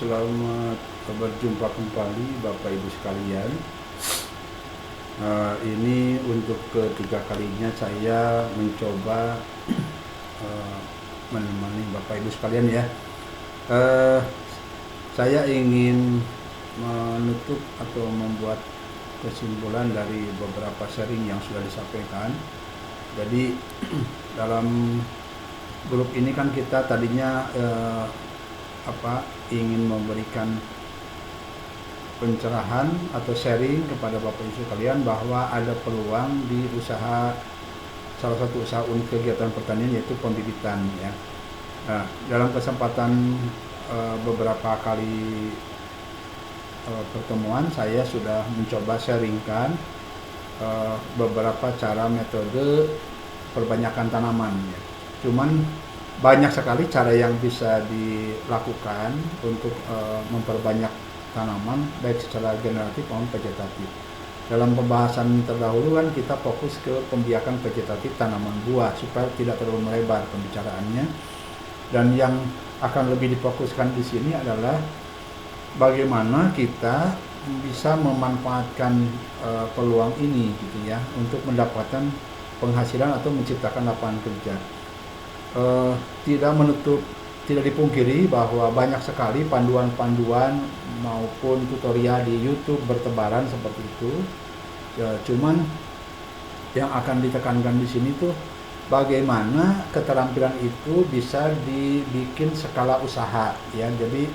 Selamat berjumpa kembali Bapak Ibu sekalian. Ini untuk ketiga kalinya saya mencoba menemani Bapak Ibu sekalian ya. Saya ingin menutup atau membuat kesimpulan dari beberapa sharing yang sudah disampaikan. Jadi dalam grup ini kan kita tadinya ingin memberikan pencerahan atau sharing kepada Bapak Ibu sekalian bahwa ada peluang di usaha, salah satu usaha unit kegiatan pertanian yaitu pembibitan ya. Nah, dalam kesempatan beberapa kali pertemuan saya sudah mencoba sharingkan beberapa cara metode perbanyakan tanaman ya. Cuman banyak sekali cara yang bisa dilakukan untuk memperbanyak tanaman baik secara generatif maupun vegetatif. Dalam pembahasan terdahulu kan kita fokus ke pembiakan vegetatif tanaman buah supaya tidak terlalu melebar pembicaraannya. Dan yang akan lebih difokuskan di sini adalah bagaimana kita bisa memanfaatkan peluang ini gitu ya untuk mendapatkan penghasilan atau menciptakan lapangan kerja. Tidak dipungkiri bahwa banyak sekali panduan-panduan maupun tutorial di YouTube bertebaran seperti itu. Cuman yang akan ditekankan di sini tuh bagaimana keterampilan itu bisa dibikin skala usaha ya. Jadi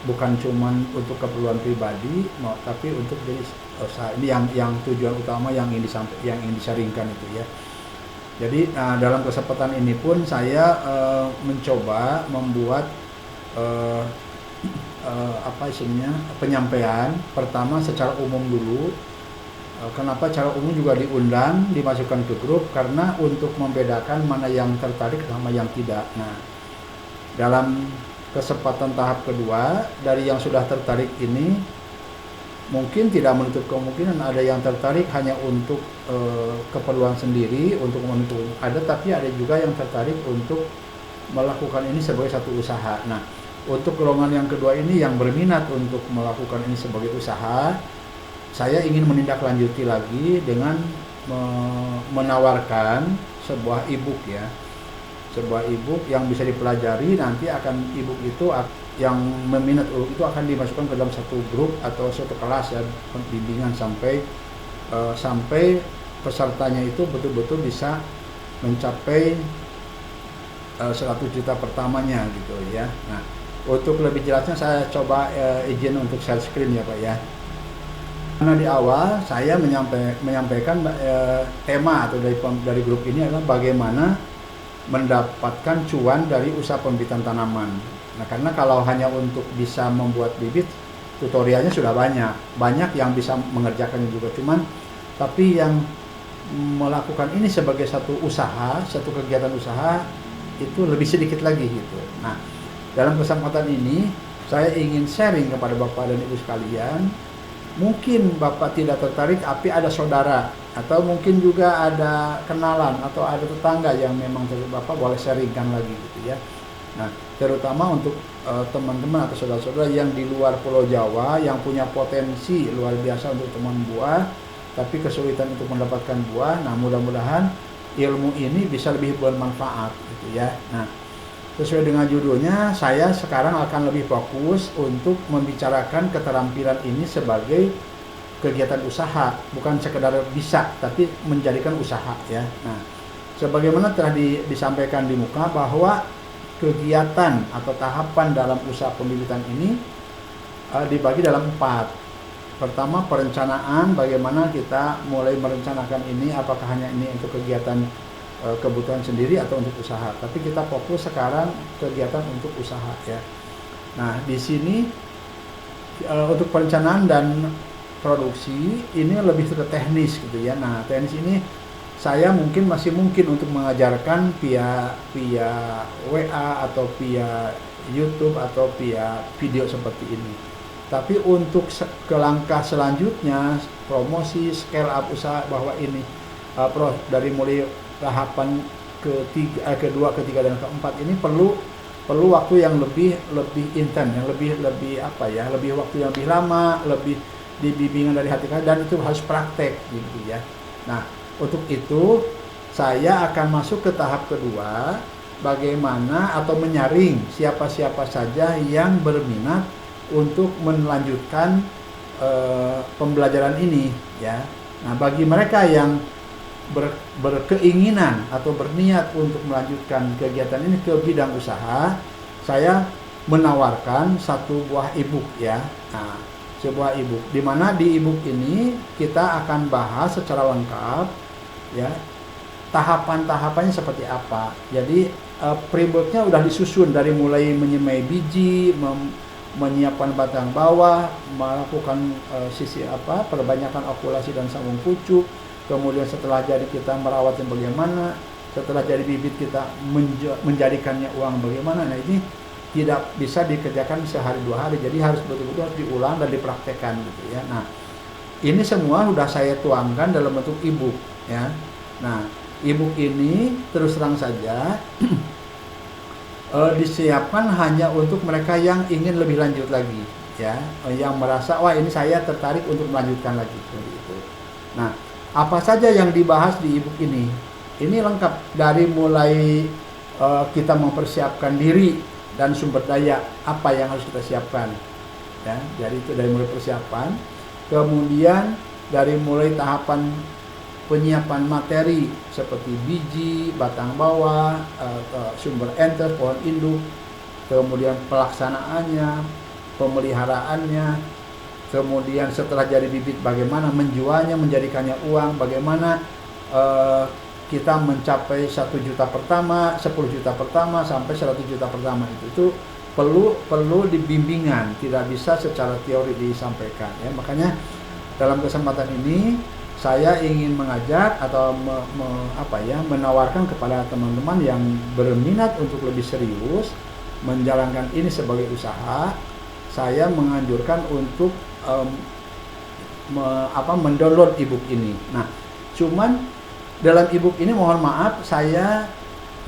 bukan cuman untuk keperluan pribadi, tapi untuk jadi usaha. Ini yang tujuan utama yang ingin disaringkan itu ya. Jadi dalam kesempatan ini pun saya mencoba membuat penyampaian pertama secara umum dulu. Kenapa secara umum juga diundang, dimasukkan ke grup, karena untuk membedakan mana yang tertarik sama yang tidak. Nah, dalam kesempatan tahap kedua, dari yang sudah tertarik ini mungkin tidak menutup kemungkinan ada yang tertarik hanya untuk keperluan sendiri, untuk menuntut ada, tapi ada juga yang tertarik untuk melakukan ini sebagai satu usaha. Nah, untuk golongan yang kedua ini yang berminat untuk melakukan ini sebagai usaha, saya ingin menindaklanjuti lagi dengan menawarkan sebuah e-book ya. Sebuah e-book yang bisa dipelajari, nanti akan e-book itu yang meminat itu akan dimasukkan ke dalam satu grup atau suatu kelas ya, bimbingan sampai pesertanya itu betul-betul bisa mencapai 100 juta pertamanya gitu ya. Nah, untuk lebih jelasnya saya coba izin untuk share screen ya Pak ya. Karena di awal saya menyampaikan tema atau dari grup ini adalah bagaimana mendapatkan cuan dari usaha pembibitan tanaman. Nah, karena kalau hanya untuk bisa membuat bibit, tutorialnya sudah banyak yang bisa mengerjakannya juga. Tapi yang melakukan ini sebagai satu usaha, satu kegiatan usaha itu lebih sedikit lagi gitu. Nah, dalam kesempatan ini saya ingin sharing kepada Bapak dan Ibu sekalian. Mungkin Bapak tidak tertarik, tapi ada saudara atau mungkin juga ada kenalan atau ada tetangga yang memang Bapak boleh sharingkan lagi gitu ya. Nah, terutama untuk teman-teman atau saudara-saudara yang di luar Pulau Jawa yang punya potensi luar biasa untuk teman buah, tapi kesulitan untuk mendapatkan buah. Nah, mudah-mudahan ilmu ini bisa lebih bermanfaat gitu ya. Nah, sesuai dengan judulnya, saya sekarang akan lebih fokus untuk membicarakan keterampilan ini sebagai kegiatan usaha, bukan sekedar bisa, tapi menjadikan usaha ya. Nah, sebagaimana telah disampaikan di muka bahwa kegiatan atau tahapan dalam usaha pembibitan ini dibagi dalam 4. Pertama, perencanaan, bagaimana kita mulai merencanakan ini, apakah hanya ini untuk kegiatan kebutuhan sendiri atau untuk usaha. Tapi kita fokus sekarang kegiatan untuk usaha ya. Nah, di sini untuk perencanaan dan produksi ini lebih ke teknis gitu ya. Nah, teknis ini saya masih mungkin untuk mengajarkan via WA atau via YouTube atau via video seperti ini. Tapi untuk ke langkah selanjutnya, promosi, scale up usaha, bahwa ini dari mulai tahapan kedua, ketiga, dan keempat ini perlu perlu waktu yang lebih intens, yang lebih apa ya, lebih waktu yang lebih lama, lebih dibimbingan dari hati kalian, dan itu harus praktek gitu ya. Nah, untuk itu saya akan masuk ke tahap kedua, bagaimana atau menyaring siapa-siapa saja yang berminat untuk melanjutkan pembelajaran ini ya. Nah, bagi mereka yang berkeinginan atau berniat untuk melanjutkan kegiatan ini ke bidang usaha, saya menawarkan satu buah e-book ya. Nah, sebuah e-book di mana di e-book ini kita akan bahas secara lengkap ya, tahapan-tahapannya seperti apa. Jadi frameworknya udah disusun dari mulai menyemai biji, menyiapkan batang bawah, melakukan perbanyakan okulasi dan sambung pucuk. Kemudian setelah jadi kita merawatnya bagaimana, setelah jadi bibit kita menjadikannya uang bagaimana. Nah, ini tidak bisa dikerjakan sehari dua hari, jadi harus betul-betul diulang dan dipraktekkan gitu ya. Nah, ini semua sudah saya tuangkan dalam bentuk e-book ya. Nah, e-book ini terus terang saja disiapkan hanya untuk mereka yang ingin lebih lanjut lagi ya, yang merasa wah ini saya tertarik untuk melanjutkan lagi gitu. Nah, apa saja yang dibahas di e-book ini? Ini lengkap dari mulai kita mempersiapkan diri dan sumber daya apa yang harus kita siapkan ya. Jadi itu dari mulai persiapan, kemudian dari mulai tahapan penyiapan materi seperti biji, batang bawah, sumber enter, pohon induk, kemudian pelaksanaannya, pemeliharaannya, kemudian setelah jadi bibit bagaimana menjualnya, menjadikannya uang, bagaimana kita mencapai 1 juta pertama, 10 juta pertama, sampai 100 juta pertama. Itu perlu dibimbingan, tidak bisa secara teori disampaikan ya. Makanya dalam kesempatan ini saya ingin mengajak atau menawarkan kepada teman-teman yang berminat untuk lebih serius menjalankan ini sebagai usaha. Saya menganjurkan untuk mendownload e-book ini. Nah, cuman dalam e-book ini mohon maaf saya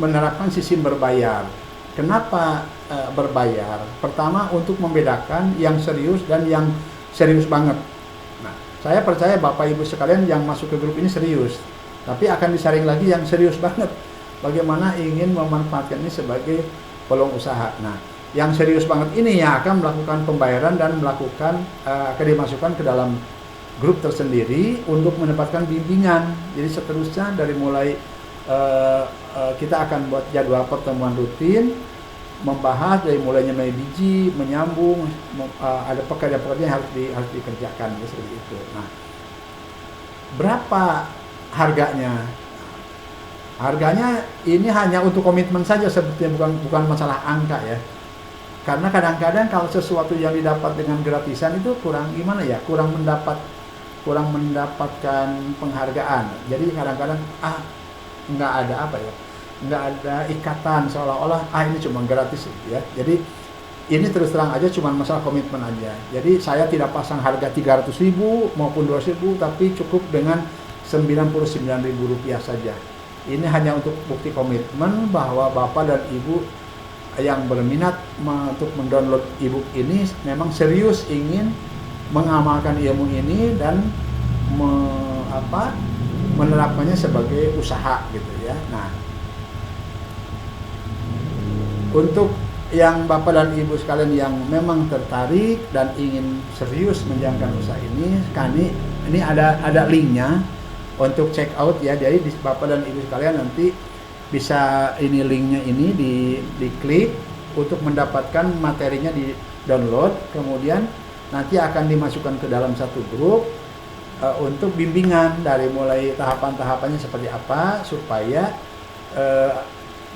menerapkan sistem berbayar. Kenapa berbayar? Pertama, untuk membedakan yang serius dan yang serius banget. Nah, saya percaya Bapak Ibu sekalian yang masuk ke grup ini serius, tapi akan disaring lagi yang serius banget. Bagaimana ingin memanfaatkan ini sebagai peluang usaha. Nah, yang serius banget ini yang akan melakukan pembayaran dan akan dimasukkan ke dalam grup tersendiri untuk mendapatkan bimbingan. Jadi seterusnya dari mulai kita akan buat jadwal pertemuan rutin, membahas dari mulai nyemai biji, menyambung, ada pekerjaan-pekerjaan yang harus dikerjakan seperti itu. Nah, berapa harganya? Harganya ini hanya untuk komitmen saja sebetulnya, bukan masalah angka ya. Karena kadang-kadang kalau sesuatu yang didapat dengan gratisan itu kurang mendapatkan penghargaan. Jadi kadang-kadang nggak ada ikatan, seolah-olah ini cuma gratis ya. Jadi ini terus terang aja cuma masalah komitmen aja. Jadi saya tidak pasang harga 300.000 maupun 200.000, tapi cukup dengan Rp99.000 saja. Ini hanya untuk bukti komitmen bahwa Bapak dan Ibu yang berminat untuk mendownload e-book ini memang serius ingin mengamalkan ilmu ini dan menerapkannya sebagai usaha gitu ya. Nah, untuk yang Bapak dan Ibu sekalian yang memang tertarik dan ingin serius menjalankan usaha ini ada linknya untuk check out ya. Jadi Bapak dan Ibu sekalian nanti bisa linknya ini diklik untuk mendapatkan materinya, di download, kemudian nanti akan dimasukkan ke dalam satu grup untuk bimbingan dari mulai tahapan-tahapannya seperti apa, supaya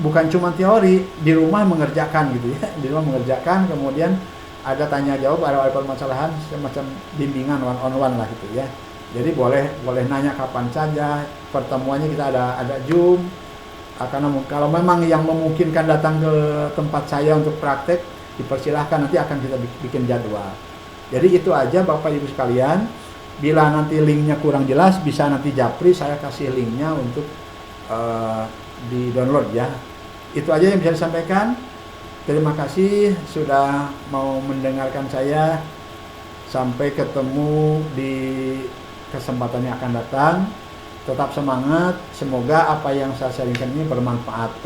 bukan cuma teori, di rumah mengerjakan gitu ya, di rumah mengerjakan, kemudian ada tanya jawab, ada permasalahan, semacam bimbingan one on one lah gitu ya. Jadi boleh nanya kapan saja, pertemuannya kita ada Zoom. Karena kalau memang yang memungkinkan datang ke tempat saya untuk praktek, dipersilahkan, nanti akan kita bikin jadwal. Jadi itu aja Bapak Ibu sekalian. Bila nanti linknya kurang jelas, bisa nanti japri, saya kasih linknya untuk di download ya. Itu aja yang bisa disampaikan. Terima kasih sudah mau mendengarkan saya. Sampai ketemu di kesempatan yang akan datang. Tetap semangat. Semoga apa yang saya sharingkan ini bermanfaat.